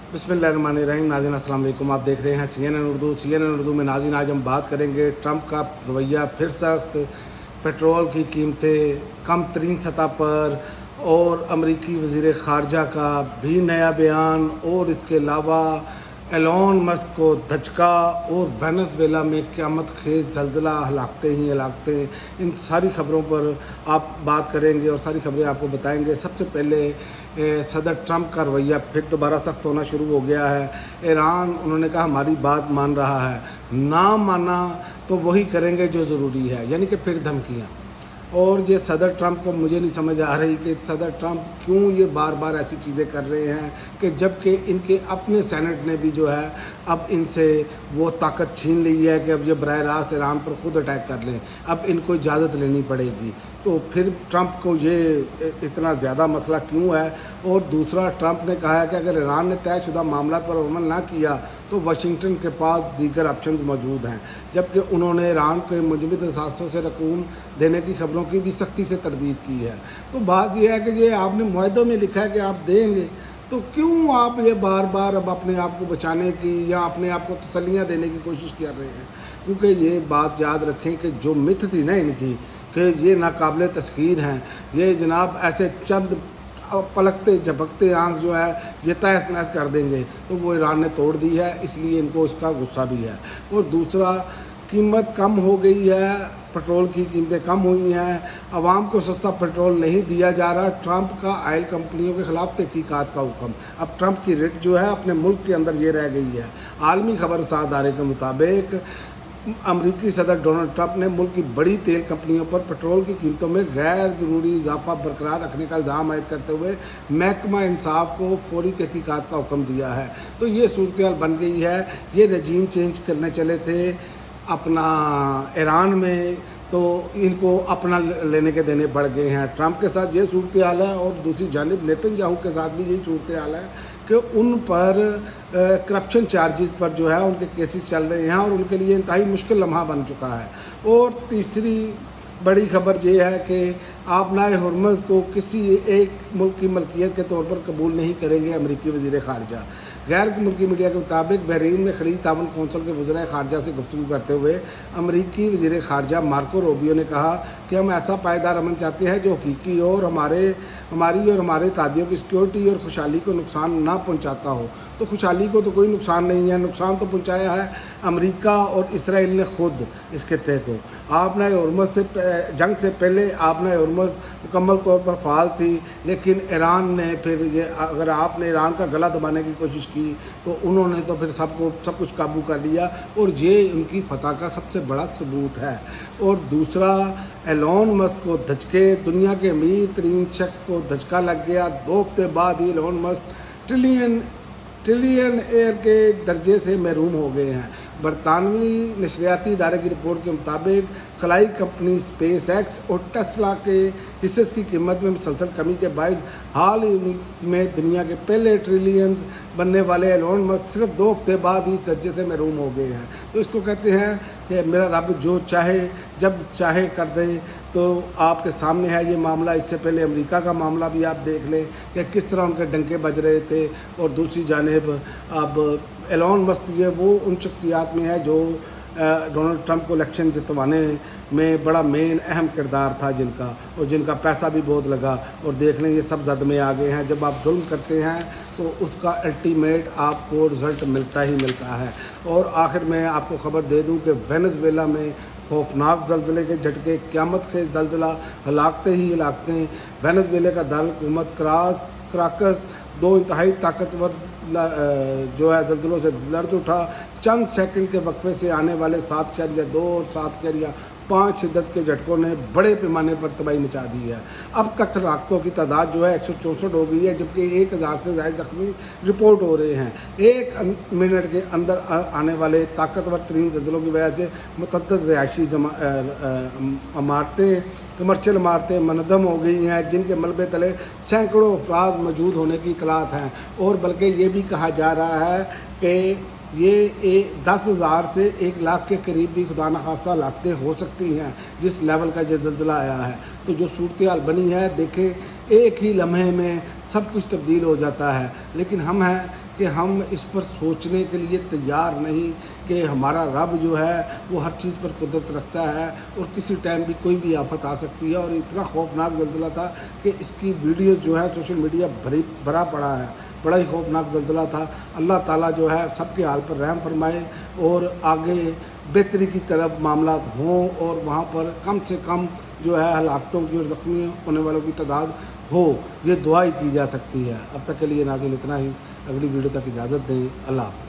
बिस्मिल्लाहिर्रहमानिर्रहीम। नाज़रीन अस्सलाम वालेकुम। आप देख रहे हैं CNN उर्दू में। नाज़रीन आज हम बात करेंगे ट्रंप का रवैया फिर सख्त, पेट्रोल की कीमतें कम तरीन सतह पर और अमरीकी वज़ीर ख़ारजा का भी नया बयान, और इसके अलावा एलोन मस्क को धचका और वेनेज़ुएला में क़यामत खेज़ ज़लज़ला, हलाकतें ही हलाकतें। इन सारी ख़बरों पर आप बात करेंगे और सारी ख़बरें आपको बताएंगे। सबसे पहले सदर ट्रंप का रवैया फिर दोबारा सख्त होना शुरू हो गया है। ईरान, उन्होंने कहा हमारी बात मान रहा है, ना माना तो वही करेंगे जो ज़रूरी है, यानी कि फिर धमकियाँ। और ये सदर ट्रंप को मुझे नहीं समझ आ रही कि सदर ट्रंप क्यों ये बार बार ऐसी चीज़ें कर रहे हैं कि जबकि इनके अपने सेनेट ने भी जो है अब इनसे वो ताकत छीन ली है कि अब ये बराह रास्त ईरान पर ख़ुद अटैक कर लें, अब इनको इजाज़त लेनी पड़ेगी। तो फिर ट्रंप को ये इतना ज़्यादा मसला क्यों है? और दूसरा, ट्रंप ने कहा है कि अगर ईरान ने तयशुदा मामला पर अमल ना किया तो वाशिंगटन के पास दीगर ऑप्शंस मौजूद हैं, जबकि उन्होंने ईरान के मुजमिद असासों से रकूम देने की खबरों की भी सख्ती से तरदीद की है। तो बात यह है कि ये आपने मुआहदों में लिखा है कि आप देंगे, तो क्यों आप ये बार बार अब अपने आप को बचाने की या अपने आप को तसल्लियाँ देने की कोशिश कर रहे हैं? क्योंकि ये बात याद रखें कि जो मिथ थी ना इनकी कि ये नाकाबिले तस्खीर हैं, ये जनाब ऐसे चंद पलकते झपकते आँख जो है ये तहस नहस कर देंगे, तो वो ईरान ने तोड़ दी है, इसलिए इनको उसका गुस्सा भी है। और दूसरा, कीमत कम हो गई है, पेट्रोल की कीमतें कम हुई हैं, आवाम को सस्ता पेट्रोल नहीं दिया जा रहा। ट्रंप का ऑयल कंपनियों के ख़िलाफ़ तहकीकात का हुक्म। अब ट्रंप की रेट जो है अपने मुल्क के अंदर ये रह गई है। आलमी खबर इदारे के मुताबिक अमरीकी सदर डोनाल्ड ट्रंप ने मुल्क की बड़ी तेल कंपनियों पर पेट्रोल की कीमतों में गैर ज़रूरी इजाफा बरकरार रखने का इल्ज़ाम आयद करते हुए महकमा इंसाफ को फौरी तहकीकात का हुक्म दिया है। तो ये सूरत हाल बन गई है। ये रजीम चेंज करने चले थे अपना ईरान में, तो इनको अपना लेने के देने बढ़ गए हैं। ट्रंप के साथ ये सूरत हाल है, और दूसरी जानिब नेतन्याहू के साथ भी यही सूरत हाल है कि उन पर करप्शन चार्जेस पर जो है उनके केसेस चल रहे हैं, और उनके लिए इंतहाई मुश्किल लम्हा बन चुका है। और तीसरी बड़ी खबर ये है कि आबनाए हुर्मुज़ को किसी एक मुल्क की मलकियत के तौर पर कबूल नहीं करेंगे अमरीकी वज़ीर ख़ारजा। गैर मुल्की मीडिया के मुताबिक बहरीन में खलीज ताउन कौंसिल के वज़ीर ख़ारजा से गुफ्तगू करते हुए अमरीकी वज़ीर ख़ारजा मार्को रूबियो ने कहा कि हम ऐसा पायदार अमन चाहते हैं जो हकीकी और हमारी और हमारे तादियों की सिक्योरिटी और खुशहाली को नुकसान ना पहुंचाता हो। तो खुशहाली को तो कोई नुकसान नहीं है, नुकसान तो पहुंचाया है अमेरिका और इसराइल ने खुद इस खित्ते को। आबनाए हुर्मुज़ से जंग से पहले आबनाए हुर्मुज़ मुकम्मल तौर पर फ़ाल थी, लेकिन ईरान ने फिर ये, अगर आपने ईरान का गला दबाने की कोशिश की तो उन्होंने तो फिर सब कुछ काबू कर लिया, और ये उनकी फतह का सबसे बड़ा सबूत है। और दूसरा, एलोन मस्क को धचके, दुनिया के अमीर तरीन शख्स को धचका लग गया। 2 हफ्ते बाद ही एलोन मस्क ट्रिलियन एयर के दर्जे से महरूम हो गए हैं। बरतानवी नशरियाती इदारे की रिपोर्ट के मुताबिक खलाई कंपनी स्पेस एक्स और टेस्ला के हिस्से की कीमत में मुसलसल कमी के बायस हाल ही में दुनिया के पहले ट्रिलियंस बनने वाले एलोन मस्क सिर्फ 2 हफ्ते बाद ही इस दर्जे से महरूम हो गए हैं। तो इसको कहते हैं कि मेरा रब जो चाहे जब चाहे कर दे। तो आपके सामने है ये मामला। इससे पहले अमेरिका का मामला भी आप देख लें कि किस तरह उनके डंके बज रहे थे। और दूसरी जानिब अब एलोन मस्क ये वो उन शख्सियात में है जो डोनाल्ड ट्रंप को इलेक्शन जितवाने में बड़ा मेन अहम किरदार था जिनका, और जिनका पैसा भी बहुत लगा। और देख लें ये सब जद में आ गए हैं। जब आप जुल्म करते हैं तो उसका अल्टीमेट आपको रिज़ल्ट मिलता ही मिलता है। और आखिर में आपको खबर दे दूं कि वेनेज़ुएला में खौफनाक ज़लज़ले के झटके, क़यामत खेज़ ज़लज़ला, हलाकतें ही हलाकतें। वेनेज़ुएला का दारुल-हुकूमत कराकस 2 इंतहाई ताकतवर जो है ज़लज़लों से लर्ज़ उठा। चंद सेकंड के वक्फे से आने वाले 7.2 और 7.5 शिद्दत के झटकों ने बड़े पैमाने पर तबाही मचा दी है। अब तक हलाकतों की तादाद जो है 164 हो गई है, जबकि 1000 से ज़्यादा ज़ख्मी रिपोर्ट हो रहे हैं। 1 मिनट के अंदर आने वाले ताकतवर तरीन ज़लज़लों की वजह से मुतअद्दिद रिहायशी इमारतें, कमर्शियल इमारतें मनहदम हो गई हैं, जिनके मलबे तले सैकड़ों अफराद मौजूद होने की इतलात हैं। और बल्कि ये भी कहा जा रहा है कि ये 10,000 से 1 लाख के करीब भी खुदा न खास्ता हलाकतें हो सकती हैं, जिस लेवल का ये ज़लज़ला आया है। तो जो सूरत हाल बनी है, देखें एक ही लम्हे में सब कुछ तब्दील हो जाता है। लेकिन हम हैं کہ ہم اس پر سوچنے کے لیے تیار نہیں کہ ہمارا رب جو ہے وہ ہر چیز پر قدرت رکھتا ہے اور کسی ٹائم بھی کوئی بھی آفت آ سکتی ہے. اور اتنا خوفناک زلزلہ تھا کہ اس کی ویڈیو جو ہے سوشل میڈیا بھرا پڑا ہے. بڑا ہی خوفناک زلزلہ تھا. اللہ تعالیٰ جو ہے سب کے حال پر رحم فرمائے اور آگے بہتری کی طرف معاملات ہوں اور وہاں پر کم سے کم جو ہے ہلاکتوں کی اور زخمی ہونے والوں کی تعداد ہو، یہ دعا ہی کی جا سکتی ہے. اب تک کے لیے ناظرین اتنا ہی. اگلی ویڈیو تک اجازت دیں. اللہ حافظ.